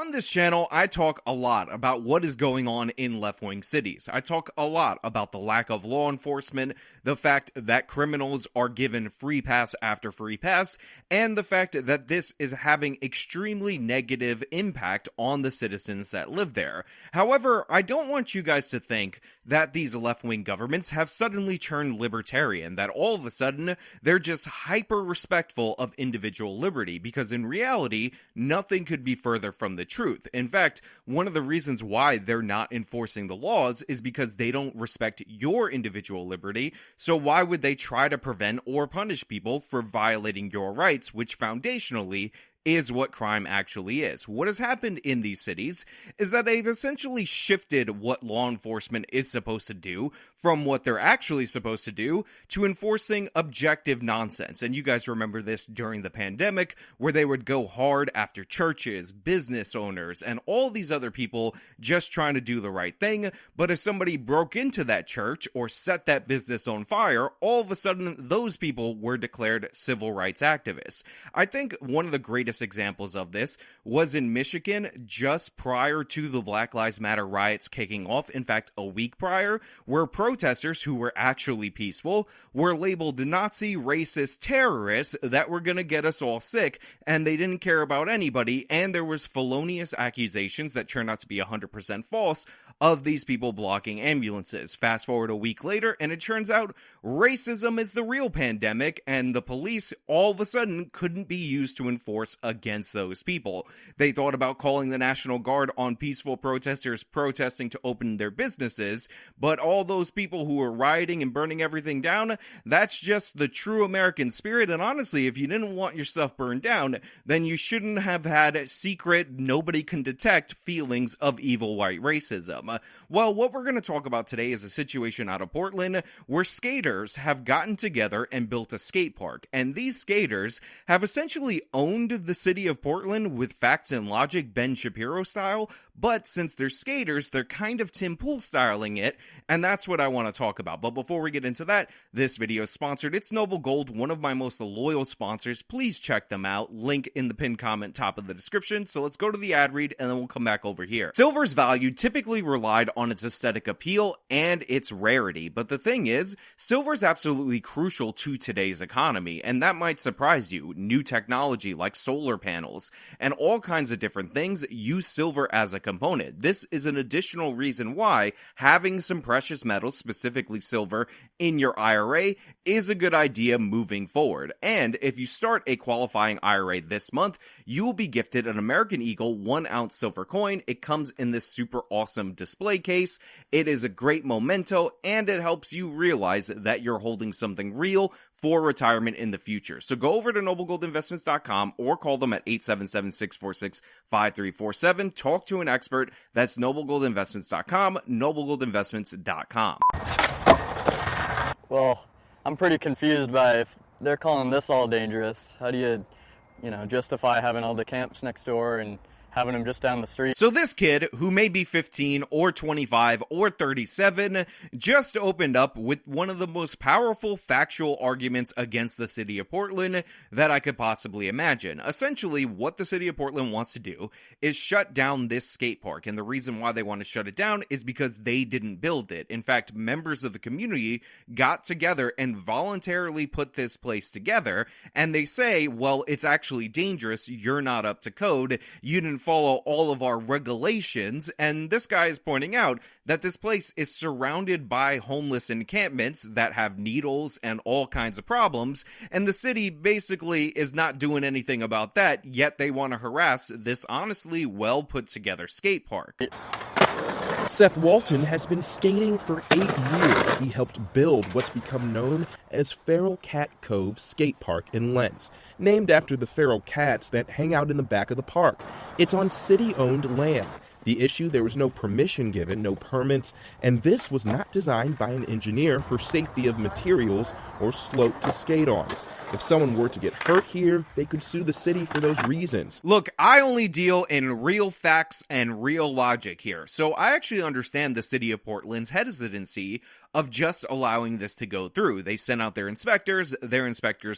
On this channel, I talk a lot about what is going on in left-wing cities. I talk a lot about the lack of law enforcement, the fact that criminals are given free pass after free pass, and the fact that this is having extremely negative impact on the citizens that live there. However, I don't want you guys to think that these left-wing governments have suddenly turned libertarian, that all of a sudden they're just hyper-respectful of individual liberty, because in reality, nothing could be further from the truth. In fact, one of the reasons why they're not enforcing the laws is because they don't respect your individual liberty, so why would they try to prevent or punish people for violating your rights, which foundationally is what crime actually is. What has happened in these cities is that they've essentially shifted what law enforcement is supposed to do from what they're actually supposed to do to enforcing objective nonsense. And you guys remember this during the pandemic, where they would go hard after churches, business owners, and all these other people just trying to do the right thing. But if somebody broke into that church or set that business on fire, all of a sudden those people were declared civil rights activists. I think one of the greatest examples of this was in Michigan just prior to the Black Lives Matter riots kicking off. In fact, a week prior, where protesters who were actually peaceful were labeled Nazi racist terrorists that were going to get us all sick, and they didn't care about anybody, and there was felonious accusations that turned out to be 100% false of these people blocking ambulances. Fast forward a week later, and it turns out racism is the real pandemic, and the police all of a sudden couldn't be used to enforce against those people. They thought about calling the National Guard on peaceful protesters protesting to open their businesses, but all those people who were rioting and burning everything down, that's just the true American spirit. And honestly, if you didn't want your stuff burned down, then you shouldn't have had secret, nobody can detect feelings of evil white racism. Well, what we're going to talk about today is a situation out of Portland where skaters have gotten together and built a skate park, and these skaters have essentially owned the city of Portland with facts and logic, Ben Shapiro style, but since they're skaters, they're kind of Tim Pool styling it, and that's what I want to talk about. But before we get into that, this video is sponsored. It's Noble Gold, one of my most loyal sponsors. Please check them out. Link in the pinned comment top of the description. So let's go to the ad read, and then we'll come back over here. Silver's value typically relied on its aesthetic appeal and its rarity, but the thing is, silver's absolutely crucial to today's economy, and that might surprise you. New technology like solar panels and all kinds of different things use silver as a component. This is an additional reason why having some precious metals, specifically silver, in your IRA is a good idea moving forward. And if you start a qualifying IRA this month, you will be gifted an American Eagle 1-ounce silver coin. It comes in this super awesome display case. It is a great memento, and it helps you realize that you're holding something real for retirement in the future. So go over to noblegoldinvestments.com or call them at 877-646-5347. Talk to an expert. That's noblegoldinvestments.com, noblegoldinvestments.com. Well, I'm pretty confused by if they're calling this all dangerous. How do you justify having all the camps next door and having them just down the street? So this kid, who may be 15 or 25 or 37, just opened up with one of the most powerful factual arguments against the city of Portland that I could possibly imagine. Essentially, what the city of Portland wants to do is shut down this skate park, and the reason why they want to shut it down is because they didn't build it. In fact, members of the community got together and voluntarily put this place together, and they say, well, it's actually dangerous, you're not up to code, you didn't follow all of our regulations. And this guy is pointing out that this place is surrounded by homeless encampments that have needles and all kinds of problems, and the city basically is not doing anything about that, yet they want to harass this honestly well put together skate park. Seth Walton has been skating for 8 years. He helped build what's become known as Feral Cat Cove Skate Park in Lents, named after the feral cats that hang out in the back of the park. It's on city-owned land. The issue, there was no permission given, no permits, and this was not designed by an engineer for safety of materials or slope to skate on. If someone were to get hurt here, they could sue the city for those reasons. Look, I only deal in real facts and real logic here, so I actually understand the city of Portland's hesitancy of just allowing this to go through. They sent out their inspectors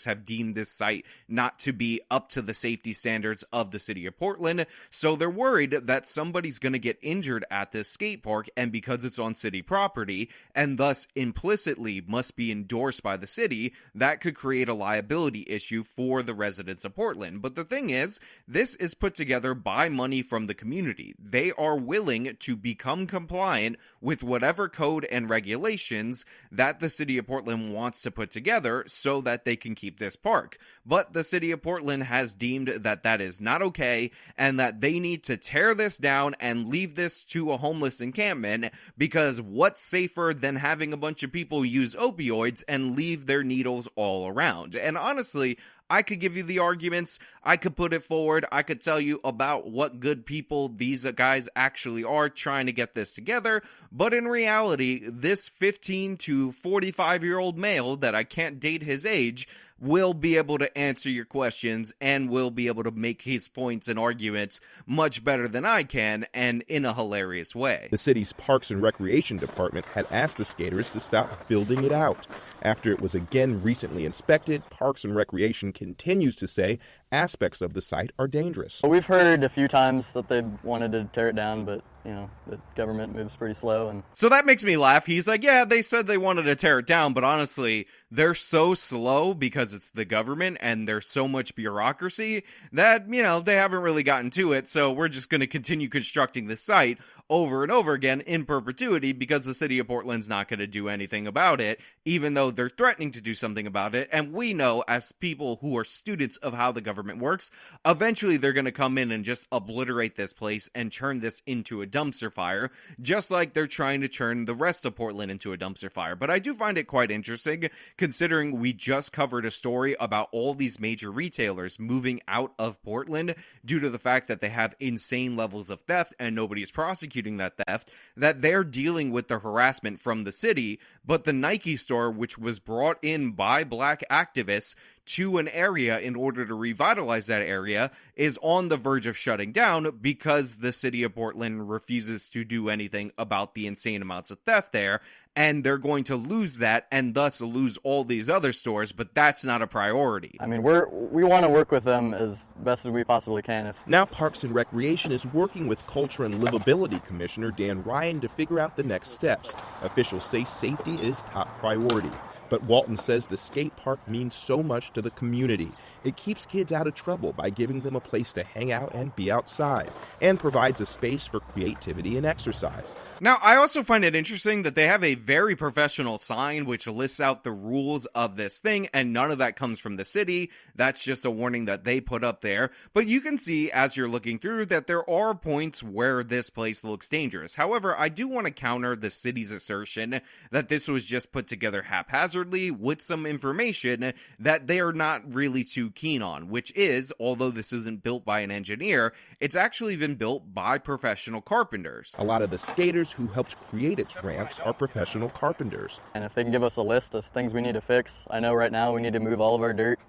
have deemed this site not to be up to the safety standards of the city of Portland, so they're worried that somebody's going to get injured at this skate park, and because it's on city property, and thus implicitly must be endorsed by the city, that could create a liability issue for the residents of Portland. But the thing is, this is put together by money from the community. They are willing to become compliant with whatever code and regulations that the city of Portland wants to put together so that they can keep this park. But the city of Portland has deemed that that is not okay, and that they need to tear this down and leave this to a homeless encampment, because what's safer than having a bunch of people use opioids and leave their needles all around? And honestly, I could give you the arguments, I could put it forward, I could tell you about what good people these guys actually are trying to get this together, but in reality, this 15 to 45-year-old male that I can't date his age will be able to answer your questions and will be able to make his points and arguments much better than I can, and in a hilarious way. The city's Parks and Recreation Department had asked the skaters to stop building it out. After it was again recently inspected, Parks and Recreation continues to say aspects of the site are dangerous. We've heard a few times that they wanted to tear it down, but the government moves pretty slow. And so that makes me laugh. He's like, yeah, they said they wanted to tear it down, but honestly, they're so slow because it's the government and there's so much bureaucracy that, they haven't really gotten to it. So we're just going to continue constructing the site over and over again in perpetuity because the city of Portland's not going to do anything about it, even though they're threatening to do something about it. And we know, as people who are students of how the government works, eventually they're going to come in and just obliterate this place and turn this into a dumpster fire, just like they're trying to turn the rest of Portland into a dumpster fire. But I do find it quite interesting, considering we just covered a story about all these major retailers moving out of Portland due to the fact that they have insane levels of theft and nobody's prosecuting that theft, that they're dealing with the harassment from the city. But the Nike store, which was brought in by black activists to an area in order to revitalize that area, is on the verge of shutting down because the city of Portland refuses to do anything about the insane amounts of theft there, and they're going to lose that and thus lose all these other stores, but that's not a priority. I mean, we want to work with them as best as we possibly can. Now Parks and Recreation is working with Culture and Livability Commissioner Dan Ryan to figure out the next steps. Officials say safety is top priority. But Walton says the skate park means so much to the community. It keeps kids out of trouble by giving them a place to hang out and be outside, and provides a space for creativity and exercise. Now, I also find it interesting that they have a very professional sign which lists out the rules of this thing, and none of that comes from the city. That's just a warning that they put up there. But you can see, as you're looking through, that there are points where this place looks dangerous. However, I do want to counter the city's assertion that this was just put together haphazardly with some information that they are not really too keen on, which is, although this isn't built by an engineer, it's actually been built by professional carpenters. A lot of the skaters who helped create its ramps are professional carpenters. And if they can give us a list of things we need to fix, I know right now we need to move all of our dirt,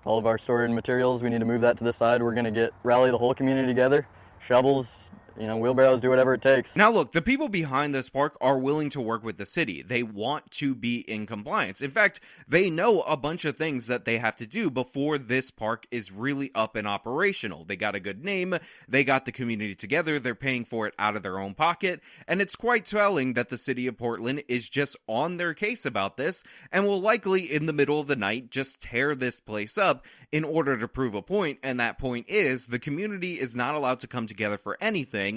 all of our stored materials, we need to move that to the side. We're going to rally the whole community together, shovels, wheelbarrows, do whatever it takes. Now look, the people behind this park are willing to work with the city. They want to be in compliance. In fact, they know a bunch of things that they have to do before this park is really up and operational. They got a good name, they got the community together, they're paying for it out of their own pocket, and it's quite telling that the city of Portland is just on their case about this, and will likely, in the middle of the night, just tear this place up in order to prove a point, and that point is the community is not allowed to come together for anything,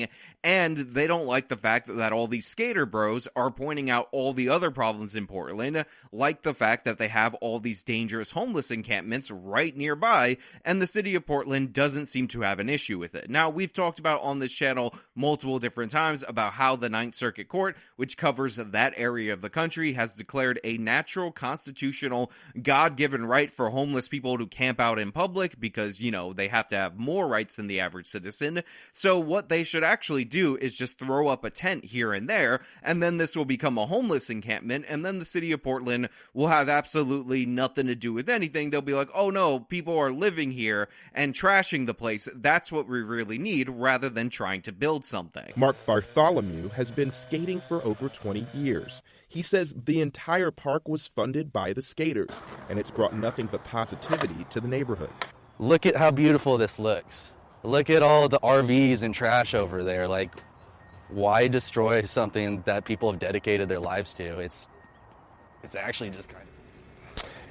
and they don't like the fact that all these skater bros are pointing out all the other problems in Portland, like the fact that they have all these dangerous homeless encampments right nearby, and the city of Portland doesn't seem to have an issue with it. Now, we've talked about on this channel multiple different times about how the Ninth Circuit Court, which covers that area of the country, has declared a natural, constitutional, God-given right for homeless people to camp out in public because, they have to have more rights than the average citizen. So what they should actually do is just throw up a tent here and there, and then this will become a homeless encampment, and then the city of Portland will have absolutely nothing to do with anything. They'll be like, oh no, people are living here and trashing the place. That's what we really need, rather than trying to build something. Mark Bartholomew has been skating for over 20 years. He says the entire park was funded by the skaters, and it's brought nothing but positivity to the neighborhood. Look at how beautiful this looks. Look at all the RVs and trash over there. Like, why destroy something that people have dedicated their lives to? It's actually just kind of...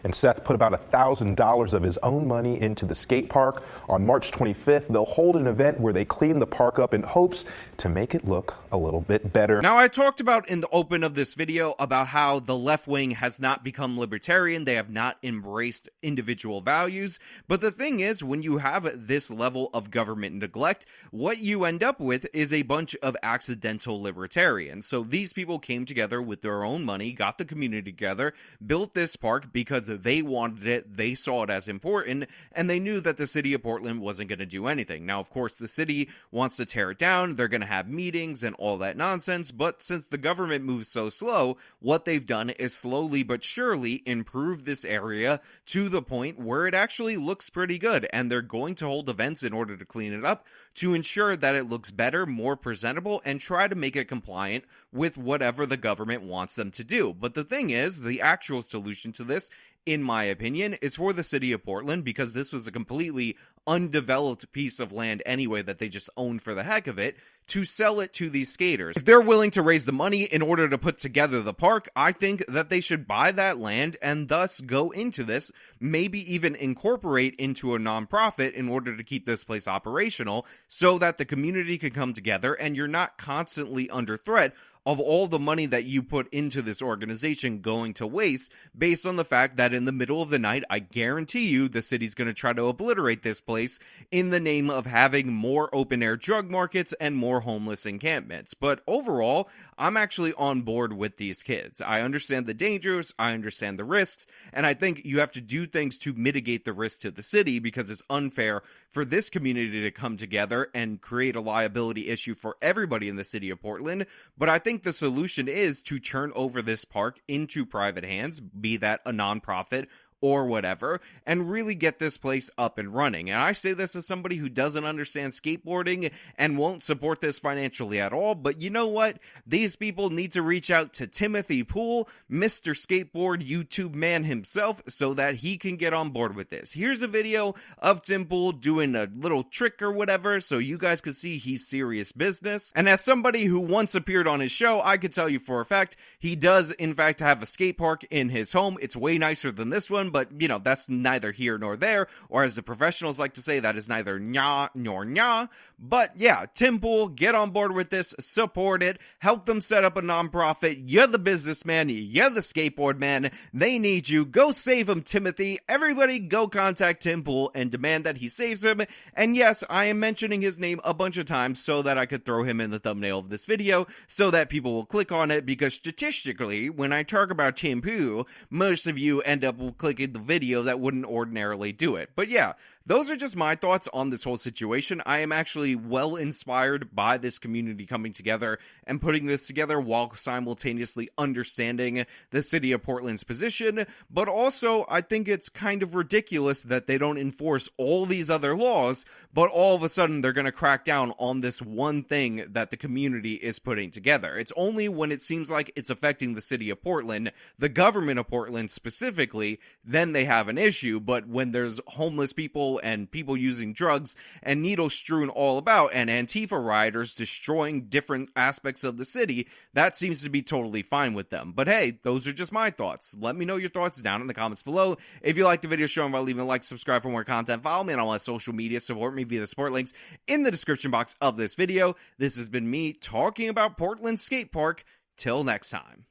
And Seth put about $1,000 of his own money into the skate park. On March 25th, they'll hold an event where they clean the park up in hopes to make it look a little bit better. Now, I talked about in the open of this video about how the left wing has not become libertarian. They have not embraced individual values. But the thing is, when you have this level of government neglect, what you end up with is a bunch of accidental libertarians. So these people came together with their own money, got the community together, built this park because they wanted it, they saw it as important, and they knew that the city of Portland wasn't going to do anything. Now, of course, the city wants to tear it down, they're going to have meetings and all that nonsense, but since the government moves so slow, what they've done is slowly but surely improve this area to the point where it actually looks pretty good, and they're going to hold events in order to clean it up to ensure that it looks better, more presentable, and try to make it compliant with whatever the government wants them to do. But the thing is, the actual solution to this, in my opinion, is for the city of Portland, because this was a completely undeveloped piece of land anyway that they just owned for the heck of it, to sell it to these skaters. If they're willing to raise the money in order to put together the park, I think that they should buy that land and thus go into this, maybe even incorporate into a nonprofit in order to keep this place operational so that the community can come together and you're not constantly under threat of all the money that you put into this organization going to waste based on the fact that in the middle of the night, I guarantee you the city's going to try to obliterate this place in the name of having more open-air drug markets and more homeless encampments. But overall, I'm actually on board with these kids. I understand the dangers, I understand the risks, and I think you have to do things to mitigate the risk to the city because it's unfair for this community to come together and create a liability issue for everybody in the city of Portland. But I think the solution is to turn over this park into private hands, be that a nonprofit or whatever, and really get this place up and running. And I say this as somebody who doesn't understand skateboarding and won't support this financially at all, but you know what? These people need to reach out to Timothy Poole, Mr. Skateboard YouTube man himself, so that he can get on board with this. Here's a video of Tim Poole doing a little trick or whatever, so you guys can see he's serious business. And as somebody who once appeared on his show, I could tell you for a fact, he does in fact have a skate park in his home. It's way nicer than this one, but, you know, that's neither here nor there, or as the professionals like to say, that is neither nya nor nya. But yeah, Tim Poole, get on board with this, support it, help them set up a nonprofit. You're the businessman, you're the skateboard man, they need you. Go save him, Timothy. Everybody go contact Tim Poole and demand that he saves him. And yes, I am mentioning his name a bunch of times so that I could throw him in the thumbnail of this video so that people will click on it, because statistically, when I talk about Tim Poole, most of you end up clicking the video that wouldn't ordinarily do it. But yeah, those are just my thoughts on this whole situation. I am actually well inspired by this community coming together and putting this together while simultaneously understanding the city of Portland's position. But also, I think it's kind of ridiculous that they don't enforce all these other laws, but all of a sudden they're going to crack down on this one thing that the community is putting together. It's only when it seems like it's affecting the city of Portland, the government of Portland specifically, then they have an issue. But when there's homeless people and people using drugs and needles strewn all about and Antifa rioters destroying different aspects of the city, that seems to be totally fine with them. But hey, those are just my thoughts. Let me know your thoughts down in the comments below. If you liked the video, show them by leaving a like, subscribe for more content, follow me on all my social media, support me via the support links in the description box of this video. This has been me talking about Portland Skate Park. Till next time.